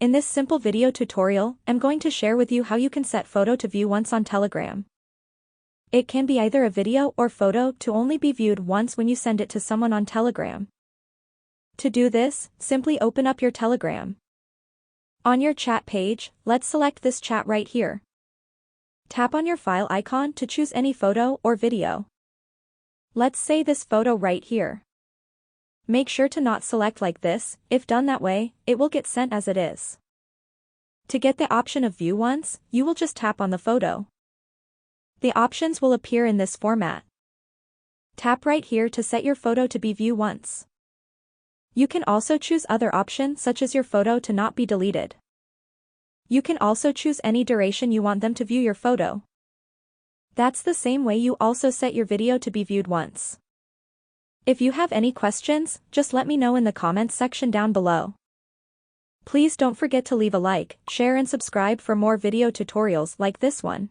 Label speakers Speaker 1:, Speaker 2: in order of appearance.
Speaker 1: In this simple video tutorial, I'm going to share with you how you can set photo to view once on Telegram. It can be either a video or photo to only be viewed once when you send it to someone on Telegram. To do this, simply open up your Telegram. On your chat page, let's select this chat right here. Tap on your file icon to choose any photo or video. Let's say this photo right here. Make sure to not select like this. If done that way, it will get sent as it is. To get the option of view once, you will just tap on the photo. The options will appear in this format. Tap right here to set your photo to be view once. You can also choose other options such as your photo to not be deleted. You can also choose any duration you want them to view your photo. That's the same way you also set your video to be viewed once. If you have any questions, just let me know in the comments section down below. Please don't forget to leave a like, share and subscribe for more video tutorials like this one.